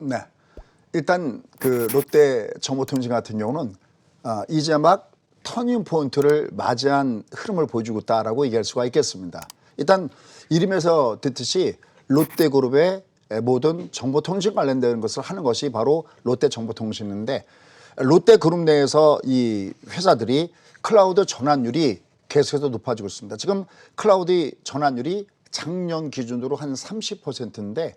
네. 일단 그 롯데 정보통신 같은 경우는 이제 막 터닝 포인트를 맞이한 흐름을 보여주고 있다라고 얘기할 수가 있겠습니다. 일단 이름에서 듣듯이 롯데그룹의 모든 정보통신 관련된 것을 하는 것이 바로 롯데정보통신인데 롯데그룹 내에서 이 회사들이 클라우드 전환율이 계속해서 높아지고 있습니다. 지금 클라우드 전환율이 작년 기준으로 한 30%인데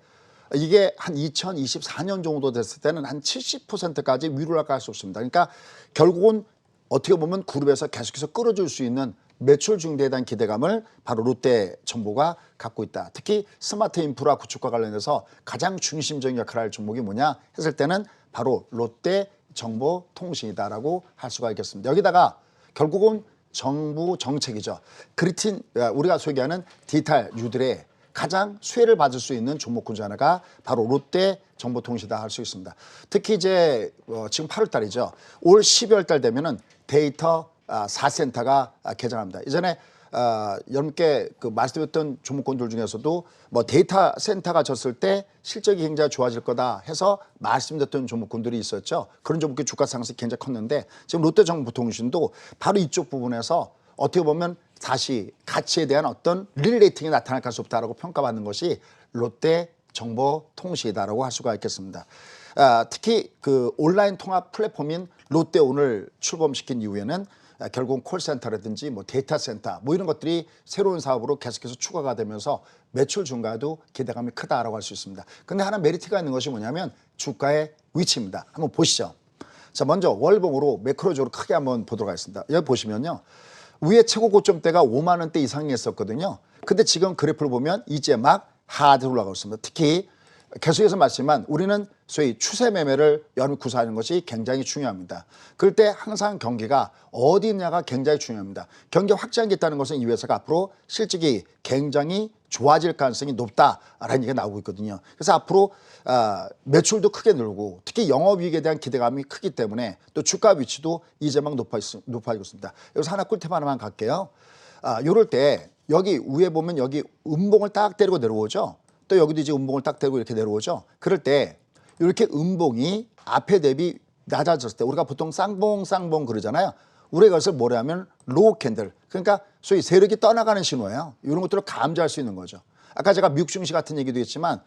이게 한 2024년 정도 됐을 때는 한 70%까지 위로 갈 수 없습니다. 그러니까 결국은 어떻게 보면 그룹에서 계속해서 끌어줄 수 있는 매출 증대에 대한 기대감을 바로 롯데정보가 갖고 있다. 특히 스마트 인프라 구축과 관련해서 가장 중심적인 역할을 할 종목이 뭐냐 했을 때는 바로 롯데정보통신이다라고 할 수가 있겠습니다. 여기다가 결국은 정부 정책이죠. 그리틴 우리가 소개하는 디지털 뉴들의 가장 수혜를 받을 수 있는 종목군 중 하나가 바로 롯데정보통신이다 할 수 있습니다. 특히 이제 지금 8월 달이죠. 올 12월 달 되면은 데이터 4센터가 개장합니다. 이전에 여러분께 그 말씀드렸던 종목군들 중에서도 뭐 데이터 센터가 졌을 때 실적이 굉장히 좋아질 거다 해서 말씀드렸던 종목군들이 있었죠. 그런 종목의 주가 상승이 굉장히 컸는데 지금 롯데정보통신도 바로 이쪽 부분에서 어떻게 보면 다시 가치에 대한 어떤 릴레이팅이 나타날 수 없다라고 평가받는 것이 롯데정보통신이다라고 할 수가 있겠습니다. 특히 그 온라인 통합 플랫폼인 롯데온을 출범시킨 이후에는 결국 콜센터라든지 뭐 데이터 센터 뭐 이런 것들이 새로운 사업으로 계속해서 추가가 되면서 매출 증가도 기대감이 크다라고 할 수 있습니다. 근데 하나 메리트가 있는 것이 뭐냐면 주가의 위치입니다. 한번 보시죠. 자, 먼저 월봉으로 매크로적으로 크게 한번 보도록 하겠습니다. 여기 보시면요. 위에 최고 고점대가 5만 원대 이상이었거든요. 근데 지금 그래프를 보면 이제 막 하드로 올라가고 있습니다. 특히 계속해서 말씀만 우리는 소위 추세 매매를 구사하는 것이 굉장히 중요합니다. 그럴 때 항상 경기가 어디 있냐가 굉장히 중요합니다. 경기 확장이 있다는 것은 이 회사가 앞으로 실적이 굉장히 좋아질 가능성이 높다라는 얘기가 나오고 있거든요. 그래서 앞으로 매출도 크게 늘고 특히 영업이익에 대한 기대감이 크기 때문에 또 주가 위치도 이제 막 높아지고 있습니다. 여기서 하나 꿀팁 하나만 갈게요. 이럴 때 여기 위에 보면 여기 음봉을 딱 때리고 내려오죠. 또 여기도 이제 음봉을 딱 대고 이렇게 내려오죠. 그럴 때 이렇게 음봉이 앞에 대비 낮아졌을 때 우리가 보통 쌍봉 그러잖아요. 우리가 그것을 뭐라 하면 로우 캔들. 그러니까 소위 세력이 떠나가는 신호예요. 이런 것들을 감지할 수 있는 거죠. 아까 제가 미국 증시 같은 얘기도 했지만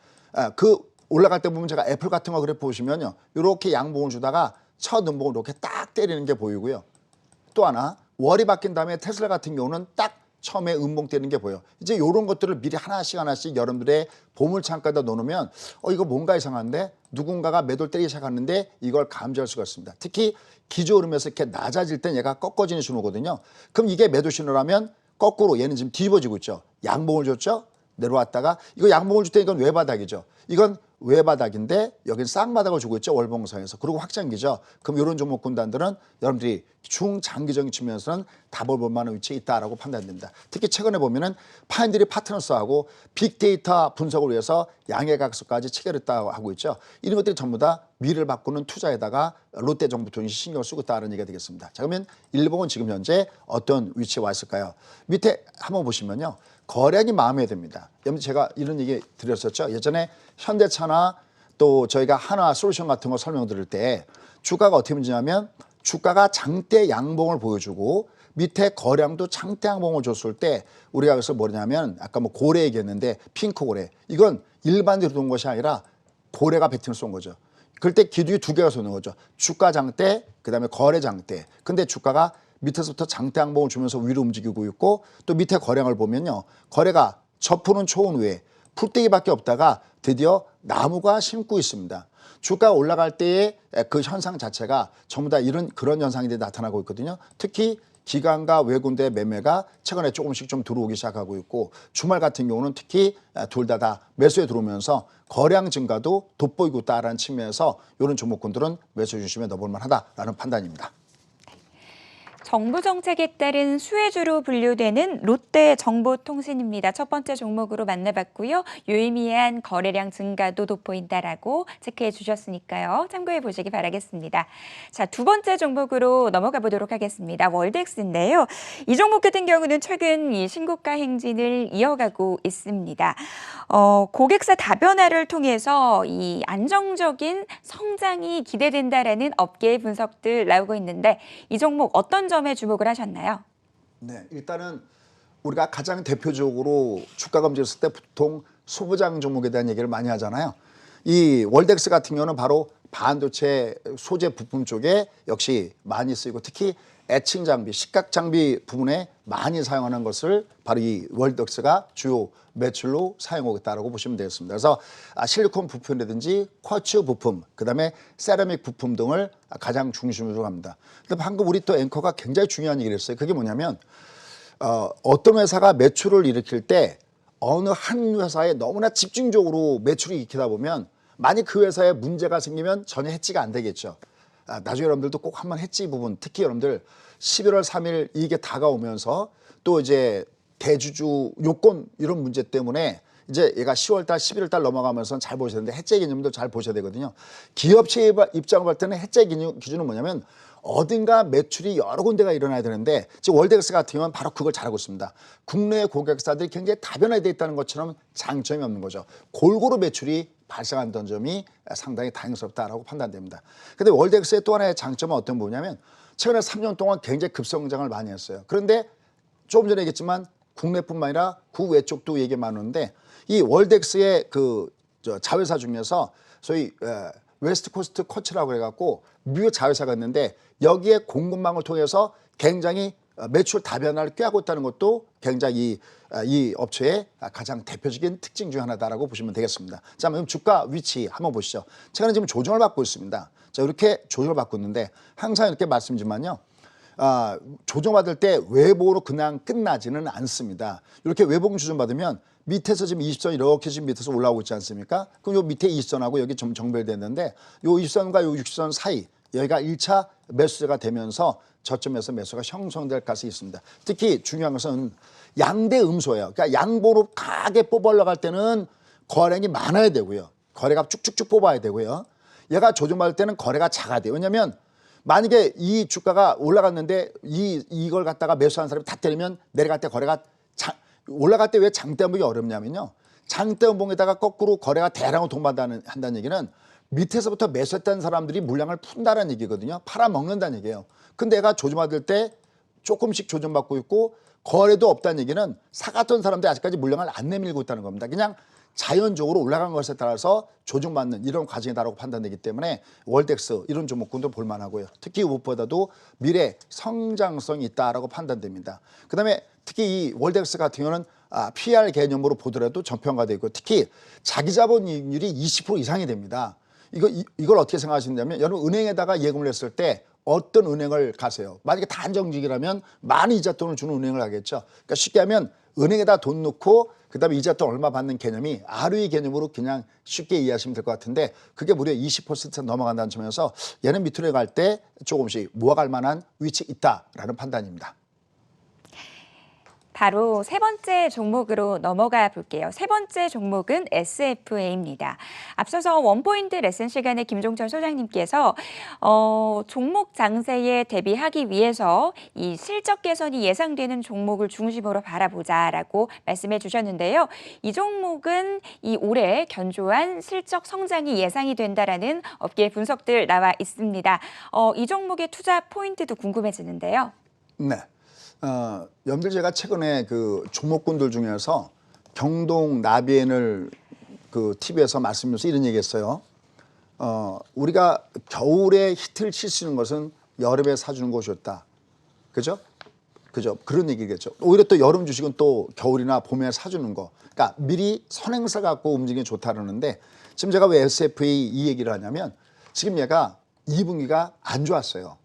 그 올라갈 때 보면 제가 애플 같은 거 그래 보시면요. 이렇게 양봉을 주다가 첫 음봉을 이렇게 딱 때리는 게 보이고요. 또 하나 월이 바뀐 다음에 테슬라 같은 경우는 딱 처음에 음봉 때리는 게 보여. 이제 이런 것들을 미리 하나씩 여러분들의 보물창고에다 넣어놓으면 이거 뭔가 이상한데 누군가가 매도를 때리기 시작하는데 이걸 감지할 수가 있습니다. 특히 기조 흐름에서 이렇게 낮아질 땐 얘가 꺾어지는 신호거든요. 그럼 이게 매도 신호라면 거꾸로 얘는 지금 뒤집어지고 있죠. 양봉을 줬죠. 내려왔다가 이거 양봉을 줄 때 이건 외바닥이죠. 이건 외바닥인데 여기는 쌍바닥을 주고 있죠. 월봉상에서. 그리고 확장기죠. 그럼 이런 종목 군단들은 여러분들이 중장기적인 측면에서는 답을 볼 만한 위치에 있다라고 판단됩니다. 특히 최근에 보면은 파인드리 파트너스하고 빅데이터 분석을 위해서 양해각서까지 체결했다고 하고 있죠. 이런 것들이 전부 다 미래를 바꾸는 투자에다가 롯데정보통신이 신경을 쓰고 있다는 얘기가 되겠습니다. 자, 그러면 일봉은 지금 현재 어떤 위치에 와 있을까요? 밑에 한번 보시면요. 거래량이 마음에 듭니다. 여러분 제가 이런 얘기 드렸었죠. 예전에 현대차나 또 저희가 하나 솔루션 같은 거 설명드릴 때 주가가 어떻게 문제냐면 주가가 장대 양봉을 보여주고 밑에 거래량도 장대 양봉을 줬을 때 우리가 그래서 뭐냐면 아까 뭐 고래 얘기했는데 핑크 고래 이건 일반적으로 돈 것이 아니라 고래가 배팅을 쏜 거죠. 그럴 때 기둥이 두 개가 쏘는 거죠. 주가 장대 그다음에 거래 장대. 근데 주가가 밑에서부터 장대 양봉을 주면서 위로 움직이고 있고 또 밑에 거래량을 보면요. 거래가 저푸는 초원 위에 풀떼기밖에 없다가 드디어 나무가 심고 있습니다. 주가가 올라갈 때의 그 현상 자체가 전부 다 그런 현상이 나타나고 있거든요. 특히 기관과 외국인의 매매가 최근에 조금씩 좀 들어오기 시작하고 있고 주말 같은 경우는 특히 둘 다 매수에 들어오면서 거래량 증가도 돋보이고 있다라는 측면에서 이런 종목군들은 매수 중심에 넣어볼 만하다라는 판단입니다. 정부 정책에 따른 수혜주로 분류되는 롯데정보통신입니다. 첫 번째 종목으로 만나봤고요. 유의미한 거래량 증가도 돋보인다라고 체크해 주셨으니까요. 참고해 보시기 바라겠습니다. 자, 두 번째 종목으로 넘어가 보도록 하겠습니다. 월덱스인데요. 이 종목 같은 경우는 최근 이 신고가 행진을 이어가고 있습니다. 고객사 다변화를 통해서 이 안정적인 성장이 기대된다라는 업계의 분석들 나오고 있는데 이 종목 어떤 점에 주목을 하셨나요? 네, 일단은 우리가 가장 대표적으로 주가 검증했을 때 보통 소부장 종목에 대한 얘기를 많이 하잖아요. 이 월덱스 같은 경우는 바로 반도체 소재 부품 쪽에 역시 많이 쓰이고 특히 애칭 장비, 식각 장비 부분에 많이 사용하는 것을 바로 이 월덱스가 주요 매출로 사용하고 있다고 보시면 되겠습니다. 그래서 실리콘 부품이라든지 쿼츠 부품, 그다음에 세라믹 부품 등을 가장 중심으로 합니다. 근데 방금 우리 또 앵커가 굉장히 중요한 얘기를 했어요. 그게 뭐냐면 어떤 회사가 매출을 일으킬 때 어느 한 회사에 너무나 집중적으로 매출을 일으키다 보면 만약 그 회사에 문제가 생기면 전혀 해지가 안 되겠죠. 나중에 여러분들도 꼭 한번 해지 부분, 특히 여러분들 11월 3일 이게 다가오면서 또 이제 대주주 요건 이런 문제 때문에 이제 얘가 10월 달, 11월 달 넘어가면서 잘 보셔야 되는데 해제 개념도 잘 보셔야 되거든요. 기업체 입장을 볼 때는 해제 기준은 뭐냐면 어딘가 매출이 여러 군데가 일어나야 되는데 지금 월덱스 같은 경우는 바로 그걸 잘하고 있습니다. 국내 고객사들이 굉장히 다변화되어 있다는 것처럼 장점이 없는 거죠. 골고루 매출이 발생한다는 점이 상당히 다행스럽다라고 판단됩니다. 근데 월덱스의 또 하나의 장점은 어떤 부분이냐면 최근에 3년 동안 굉장히 급성장을 많이 했어요. 그런데 조금 전에 얘기했지만 국내뿐만 아니라 국외 쪽도 얘기 많은데 이 월덱스의 그 자회사 중에서 소위 웨스트 코스트 코치라고 해갖고 미국 자회사가 있는데 여기에 공급망을 통해서 굉장히 매출 다변화를 꾀하고 있다는 것도 굉장히 이 업체의 가장 대표적인 특징 중 하나다라고 보시면 되겠습니다. 자, 그럼 주가 위치 한번 보시죠. 최근에 지금 조정을 받고 있습니다. 자, 이렇게 조정을 받고 있는데 항상 이렇게 말씀드리지만요. 조정받을 때 외봉으로 그냥 끝나지는 않습니다. 이렇게 외봉 조정받으면 밑에서 지금 20선 이렇게 지금 밑에서 올라오고 있지 않습니까? 그럼 요 밑에 20선하고 여기 좀 정별됐는데 요 20선과 요 60선 사이 여기가 1차 매수세가 되면서 저점에서 매수가 형성될 가능성이 있습니다. 특히 중요한 것은 양대 음소예요. 그러니까 양보로 가게 뽑아 올라갈 때는 거래량이 많아야 되고요. 거래가 쭉쭉쭉 뽑아야 되고요. 얘가 조정받을 때는 거래가 작아야 돼요. 왜냐하면 만약에 이 주가가 올라갔는데 이걸 갖다가 매수한 사람이 다 때리면 내려갈 때 거래가 올라갈 때 왜 장대 음봉이 어렵냐면요. 장대 음봉에다가 거꾸로 거래가 대량으로 동반한다는 얘기는 밑에서부터 매수했다는 사람들이 물량을 푼다는 얘기거든요. 팔아먹는다는 얘기예요. 근데 얘가 조정받을 때 조금씩 조정받고 있고 거래도 없다는 얘기는 사갔던 사람들이 아직까지 물량을 안 내밀고 있다는 겁니다. 그냥 자연적으로 올라간 것에 따라서 조정받는 이런 과정이다라고 판단되기 때문에 월덱스 이런 종목군도 볼만하고요. 특히 무엇보다도 미래 성장성이 있다라고 판단됩니다. 그다음에 특히 이 월덱스 같은 경우는 PR 개념으로 보더라도 저평가되어 있고 특히 자기 자본이익률이 20% 이상이 됩니다. 이걸 어떻게 생각하시냐면 여러분 은행에다가 예금을 했을 때 어떤 은행을 가세요? 만약에 단정직이라면 많은 이자돈을 주는 은행을 가겠죠. 그러니까 쉽게 하면 은행에다 돈 넣고 그다음에 이자돈 얼마 받는 개념이 ROE 개념으로 그냥 쉽게 이해하시면 될 것 같은데 그게 무려 20% 넘어간다는 점에서 얘는 밑으로 갈 때 조금씩 모아갈 만한 위치 있다라는 판단입니다. 바로 세 번째 종목으로 넘어가 볼게요. 세 번째 종목은 SFA입니다. 앞서서 원포인트 레슨 시간에 김종철 소장님께서 종목 장세에 대비하기 위해서 이 실적 개선이 예상되는 종목을 중심으로 바라보자라고 말씀해 주셨는데요. 이 종목은 이 올해 견조한 실적 성장이 예상이 된다라는 업계 분석들 나와 있습니다. 이 종목의 투자 포인트도 궁금해지는데요. 네. 여러분들 제가 최근에 그 종목군들 중에서 경동 나비엔을 그 TV에서 말씀드려서 이런 얘기했어요. 우리가 겨울에 히트를 칠 수 있는 것은 여름에 사주는 것이 좋다. 그죠? 그죠? 그런 얘기겠죠. 오히려 또 여름 주식은 또 겨울이나 봄에 사주는 거. 그러니까 미리 선행사 갖고 움직이는 게 좋다 그러는데 지금 제가 왜 SFA 이 얘기를 하냐면 지금 얘가 2분기가 안 좋았어요.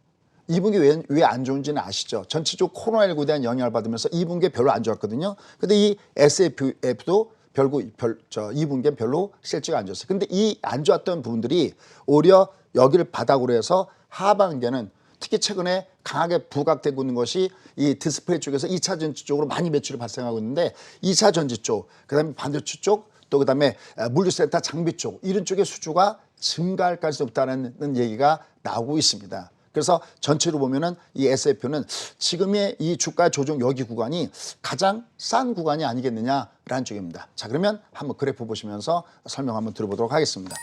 2분기 왜 안 좋은지는 아시죠? 전체적으로 코로나19에 대한 영향을 받으면서 2분기에 별로 안 좋았거든요. 근데 이 SF도 2분기에 별로 실적이 안 좋았어요. 근데 이 안 좋았던 부분들이 오히려 여기를 바닥으로 해서 하반기에는 특히 최근에 강하게 부각되고 있는 것이 이 디스플레이 쪽에서 2차 전지 쪽으로 많이 매출이 발생하고 있는데 2차 전지 쪽, 그다음에 반도체 쪽, 또 그다음에 물류센터 장비 쪽 이런 쪽의 수주가 증가할 가능성이 없다는 얘기가 나오고 있습니다. 그래서 전체로 보면은 이 SF는 지금의 이 주가 조정 여기 구간이 가장 싼 구간이 아니겠느냐라는 쪽입니다. 자, 그러면 한번 그래프 보시면서 설명 한번 들어보도록 하겠습니다.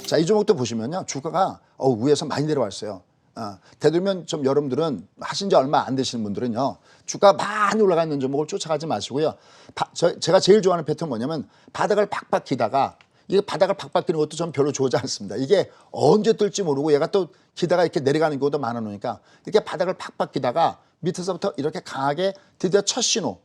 자, 이 종목도 보시면요, 주가가 위에서 많이 내려왔어요. 되도록이면 좀 여러분들은 하신 지 얼마 안 되시는 분들은요, 주가 많이 올라가 있는 종목을 쫓아가지 마시고요. 제가 제일 좋아하는 패턴은 뭐냐면 바닥을 팍팍 기다가, 이게 바닥을 팍팍 기는 것도 좀 별로 좋지 않습니다. 이게 언제 뜰지 모르고 얘가 또 기다가 이렇게 내려가는 경우도 많아 놓으니까 이렇게 바닥을 팍팍 기다가 밑에서부터 이렇게 강하게 드디어 첫 신호,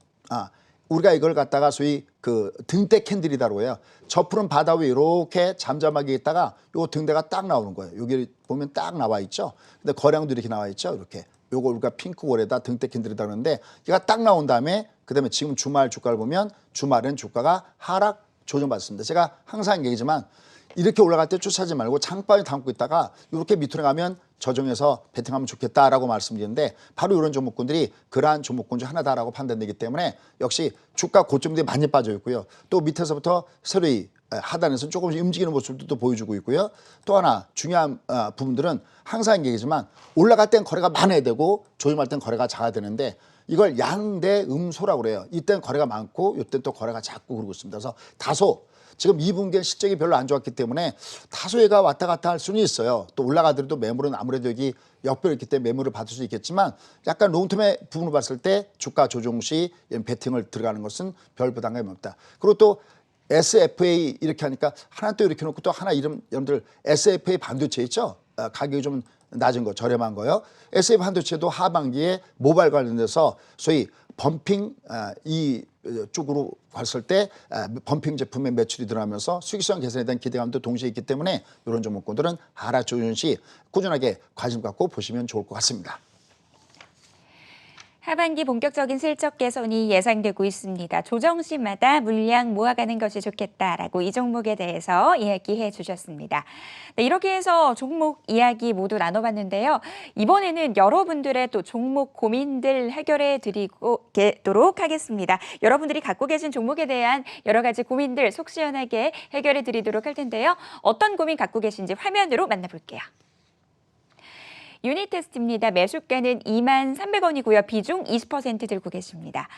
우리가 이걸 갖다가 소위 그 등대 캔들이다고 해요. 저 푸른 바다 위에 이렇게 잠잠하게 있다가 요 등대가 딱 나오는 거예요. 여기 보면 딱 나와 있죠. 근데 거량도 이렇게 나와 있죠. 이렇게. 요거 우리가 핑크골에다 등대 캔들이다 그러는데 얘가 딱 나온 다음에 그다음에 지금 주말 주가를 보면 주말엔 주가가 하락 조정받습니다. 제가 항상 얘기지만 이렇게 올라갈 때 쫓아지 말고 장바위 담고 있다가 이렇게 밑으로 가면 저정해서 베팅하면 좋겠다라고 말씀드리는데 바로 이런 종목군들이 그러한 종목군 중 하나다라고 판단되기 때문에 역시 주가 고점들이 많이 빠져 있고요. 또 밑에서부터 새로이 하단에서 조금씩 움직이는 모습도 또 보여주고 있고요. 또 하나 중요한 부분들은 항상 얘기지만 올라갈 땐 거래가 많아야 되고 조정할 땐 거래가 작아야 되는데 이걸 양대 음소라고 그래요. 이때는 거래가 많고 이때는 또 거래가 작고 그러고 있습니다. 그래서 다소 지금 2분기엔 실적이 별로 안 좋았기 때문에 다소 얘가 왔다 갔다 할 수는 있어요. 또 올라가더라도 매물은 아무래도 여기 역별이 있기 때문에 매물을 받을 수 있겠지만 약간 롱텀의 부분을 봤을 때 주가 조정 시 베팅을 들어가는 것은 별 부담감이 없다. 그리고 또 SFA 이렇게 하니까 하나 또 이렇게 놓고 또 하나 이름 여러분들 SFA 반도체 있죠? 가격이 좀 낮은 거, 저렴한 거요. SFA 반도체도 하반기에 모바일 관련돼서 소위 범핑 이 쪽으로 봤을 때 범핑 제품의 매출이 늘어나면서 수익성 개선에 대한 기대감도 동시에 있기 때문에 이런 종목군들은 하락 조정 시 꾸준하게 관심 갖고 보시면 좋을 것 같습니다. 하반기 본격적인 실적 개선이 예상되고 있습니다. 조정 시마다 물량 모아가는 것이 좋겠다라고 이 종목에 대해서 이야기해 주셨습니다. 네, 이렇게 해서 종목 이야기 모두 나눠봤는데요. 이번에는 여러분들의 또 종목 고민들 해결해 드리도록 하겠습니다. 여러분들이 갖고 계신 종목에 대한 여러 가지 고민들 속 시원하게 해결해 드리도록 할 텐데요. 어떤 고민 갖고 계신지 화면으로 만나볼게요. 유닛 테스트입니다. 매수가는 23,300원이고요. 비중 20% 들고 계십니다.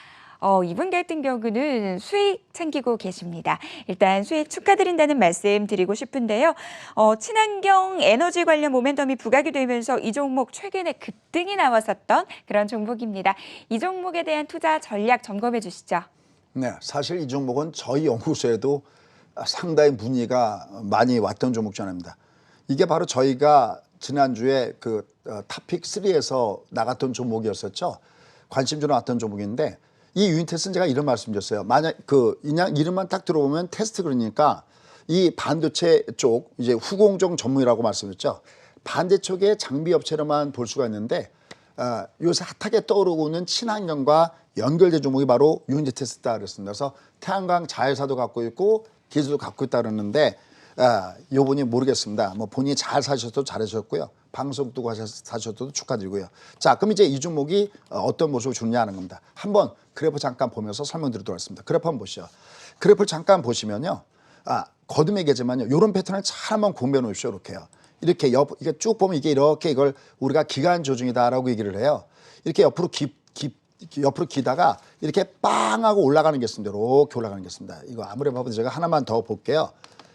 이분 같은 경우는 수익 챙기고 계십니다. 일단 수익 축하드린다는 말씀 드리고 싶은데요. 친환경 에너지 관련 모멘텀이 부각이 되면서 이 종목 최근에 급등이 나왔었던 그런 종목입니다. 이 종목에 대한 투자 전략 점검해 주시죠. 네, 사실 이 종목은 저희 연구소에도 상당히 문의가 많이 왔던 종목 중 하나입니다. 이게 바로 저희가 지난주에 그 타픽 3에서 나갔던 종목이었었죠. 관심 주러 왔던 종목인데 이 유닛 테스트는 제가 이런 말씀드렸어요. 만약 그냥 이름만 딱 들어보면 테스트 그러니까 이 반도체 쪽 이제 후공정 전문이라고 말씀드렸죠. 반대 쪽의 장비 업체로만 볼 수가 있는데 요새 핫하게 떠오르고 있는 친환경과 연결된 종목이 바로 유닛 테스트다 그랬습니다. 그래서 태양광 자회사도 갖고 있고 기술도 갖고 있다 그러는데 요분이 모르겠습니다. 뭐 본인이 잘 사셔도 잘하셨고요. 방송 두고 사셔도 축하드리고요. 자, 그럼 이제 이 종목이 어떤 모습을 주느냐 하는 겁니다. 한번 그래프 잠깐 보면서 설명드리도록 하겠습니다. 그래프 한번 보시죠. 그래프를 잠깐 보시면요. 거듭얘기하지만요. 이런 패턴을 잘 한번 공부해 놓으십시오. 이렇게요. 이렇게 이게 쭉 보면 이게 이렇게 이걸 우리가 기간 조정이다라고 얘기를 해요. 이렇게 옆으로 옆으로 기다가 이렇게 빵 하고 올라가는 게 있습니다. 이렇게 올라가는 게 있습니다. 이거 아무리 봐도 제가 하나만 더 볼게요.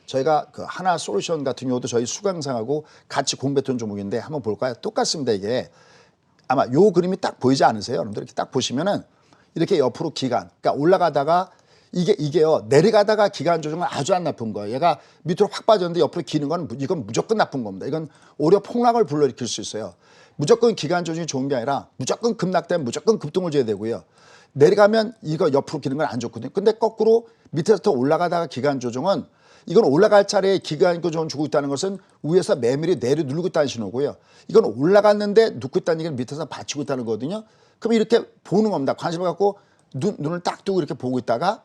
저희가 그 하나 솔루션 같은 경우도 저희 수강생하고 같이 공부했던 종목인데 한번 볼까요? 똑같습니다. 이게 아마 요 그림이 딱 보이지 않으세요? 여러분들 이렇게 딱 보시면은 이렇게 옆으로 기간, 그러니까 올라가다가 이게요 내려가다가 기간 조정은 아주 안 나쁜 거예요. 얘가 밑으로 확 빠졌는데 옆으로 기는 건 이건 무조건 나쁜 겁니다. 이건 오히려 폭락을 불러일으킬 수 있어요. 무조건 기간 조정이 좋은 게 아니라 무조건 급락되면 무조건 급등을 줘야 되고요. 내려가면 이거 옆으로 기는 건 안 좋거든요. 근데 거꾸로 밑에서 올라가다가 기간 조정은 이건 올라갈 차례에 기간 조정을 주고 있다는 것은 위에서 매물이 내려 누르고 있다는 신호고요. 이건 올라갔는데 눕고 있다는 얘기는 밑에서 받치고 있다는 거거든요. 그럼 이렇게 보는 겁니다. 관심을 갖고 눈을 딱 뜨고 이렇게 보고 있다가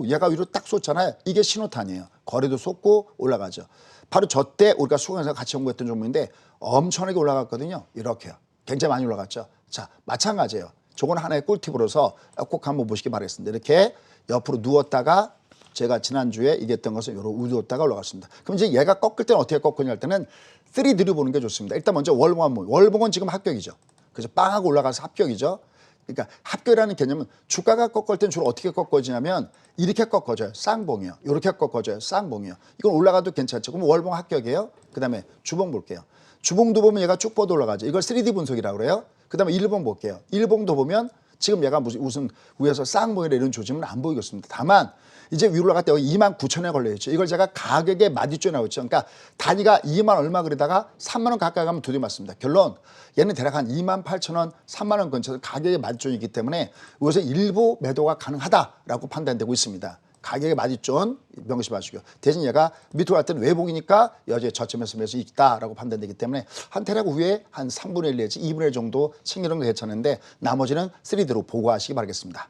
얘가 위로 딱 쏟잖아요. 이게 신호탄이에요. 거래도 쏟고 올라가죠. 바로 저 때 우리가 수강에서 같이 연구했던 종목인데 엄청나게 올라갔거든요. 이렇게요. 굉장히 많이 올라갔죠. 자, 마찬가지예요. 저건 하나의 꿀팁으로서 꼭 한번 보시기 바라겠습니다. 이렇게 옆으로 누웠다가 제가 지난주에 얘기했던 것은 요로 누웠다가 올라갔습니다. 그럼 이제 얘가 꺾을 때는 어떻게 꺾느냐 할 때는 3D로 보는 게 좋습니다. 일단 먼저 월봉 한번. 월봉은 지금 합격이죠. 그래서 빵하고 올라가서 합격이죠. 그러니까 합격이라는 개념은 주가가 꺾을 때는 주로 어떻게 꺾어지냐면 이렇게 꺾어져요. 쌍봉이요. 이렇게 꺾어져요. 쌍봉이요. 이건 올라가도 괜찮죠. 그럼 월봉 합격이에요. 그다음에 주봉 볼게요. 주봉도 보면 얘가 쭉 뻗어 올라가죠. 이걸 3D 분석이라고 그래요. 그다음에 일봉 볼게요. 일봉도 보면 지금 얘가 무슨 위에서 쌍봉이라 이런 조짐은 안 보이겠습니다. 다만 이제 위로 올라갈 때 여기 29,000원에 걸려있죠. 이걸 제가 가격에 맞이쪽에 나왔죠. 그러니까 단위가 2만 얼마 그러다가 3만 원 가까이 가면 두드려 맞습니다. 결론 얘는 대략 한 28,000원, 3만 원 근처에서 가격에 맞이쪽이기 때문에 여기서 일부 매도가 가능하다라고 판단되고 있습니다. 가격에 맞이존 명심하시고요. 대신 얘가 밑으로 갈 때는 외봉이니까 여전히 저점에서 매수 있다라고 판단되기 때문에 한 대략 위에 한 3분의 1 내지 2분의 1 정도 챙기는 게 괜찮은데 나머지는 3D로 보고하시기 바라겠습니다.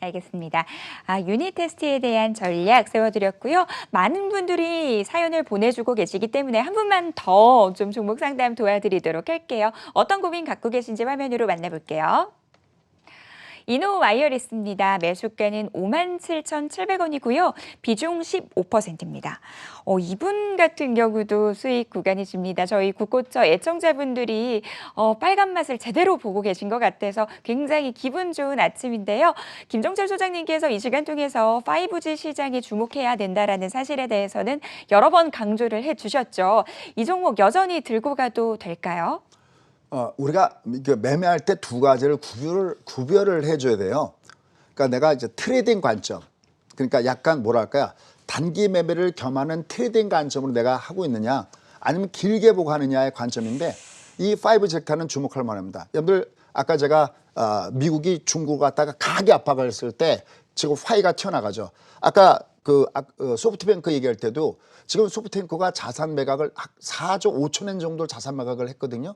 알겠습니다. 유닛 테스트에 대한 전략 세워드렸고요. 많은 분들이 사연을 보내주고 계시기 때문에 한 분만 더 좀 종목 상담 도와드리도록 할게요. 어떤 고민 갖고 계신지 화면으로 만나볼게요. 이노 와이어리스입니다. 매수가는 57,700원이고요. 비중 15%입니다. 이분 같은 경우도 수익 구간이십니다. 저희 국고처 애청자분들이 빨간 맛을 제대로 보고 계신 것 같아서 굉장히 기분 좋은 아침인데요. 김종철 소장님께서 이 시간 통해서 5G 시장에 주목해야 된다라는 사실에 대해서는 여러 번 강조를 해주셨죠. 이 종목 여전히 들고 가도 될까요? 우리가 매매할 때 두 가지를 구별을 해줘야 돼요. 그러니까 내가 이제 트레이딩 관점, 그러니까 약간 뭐랄까요, 단기 매매를 겸하는 트레이딩 관점으로 내가 하고 있느냐, 아니면 길게 보고 하느냐의 관점인데 이 5G 섹터는 주목할 만합니다. 여러분들 아까 제가 미국이 중국을 갖다가 가계 압박을 했을 때 지금 화이가 튀어나가죠. 아까 소프트뱅크 얘기할 때도 지금 소프트뱅크가 자산 매각을 4조 5천원 정도 자산 매각을 했거든요.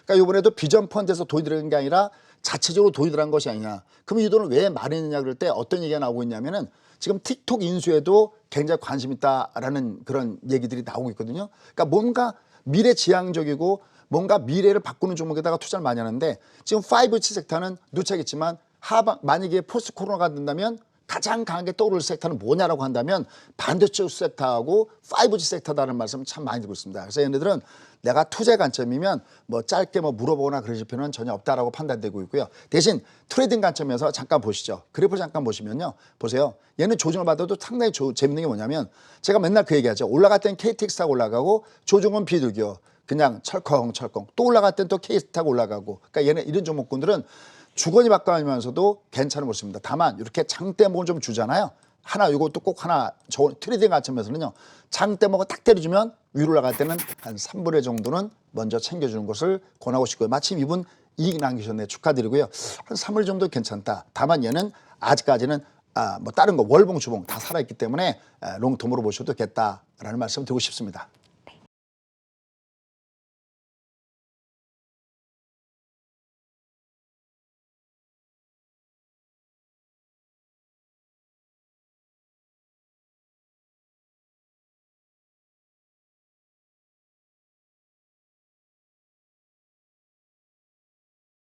그러니까 이번에도 비전 펀드에서 돈이 들어간 게 아니라 자체적으로 돈이 들어간 것이 아니냐. 그럼 이 돈을 왜 마련했냐 그럴 때 어떤 얘기가 나오고 있냐면은 지금 틱톡 인수에도 굉장히 관심 있다라는 그런 얘기들이 나오고 있거든요. 그러니까 뭔가 미래지향적이고 뭔가 미래를 바꾸는 종목에다가 투자를 많이 하는데 지금 5G 섹터는 누차겠지만 만약에 포스트 코로나가 된다면 가장 강하게 떠오를 섹터는 뭐냐라고 한다면 반도체 섹터하고 5G 섹터다라는 말씀을 참 많이 듣고 있습니다. 그래서 얘네들은 내가 투자 관점이면 뭐 짧게 물어보거나 그러실 필요는 전혀 없다라고 판단되고 있고요. 대신 트레이딩 관점에서 잠깐 보시죠. 그래프 잠깐 보시면요. 보세요. 얘는 조정을 받아도 상당히 재밌는 게 뭐냐면 제가 맨날 그 얘기하죠. 올라갈 땐 KTX가 올라가고 조정은 비둘기요. 그냥 철컹철컹. 또 올라갈 땐 또 KTX가 올라가고. 그러니까 얘는 이런 종목군들은 주거니 바꿔가면서도 괜찮은 모습입니다. 다만 이렇게 장대목을 좀 주잖아요. 하나 이것도 꼭 하나 트레이딩 관점에서는요. 장대목을 딱 때려주면 위로 올라갈 때는 한 3분의 1 정도는 먼저 챙겨주는 것을 권하고 싶고요. 마침 이분 이익 남기셨네. 축하드리고요. 한 3월 정도 괜찮다. 다만 얘는 아직까지는 다른 거 월봉 주봉 다 살아있기 때문에 롱텀으로 보셔도 되겠다라는 말씀 드리고 싶습니다.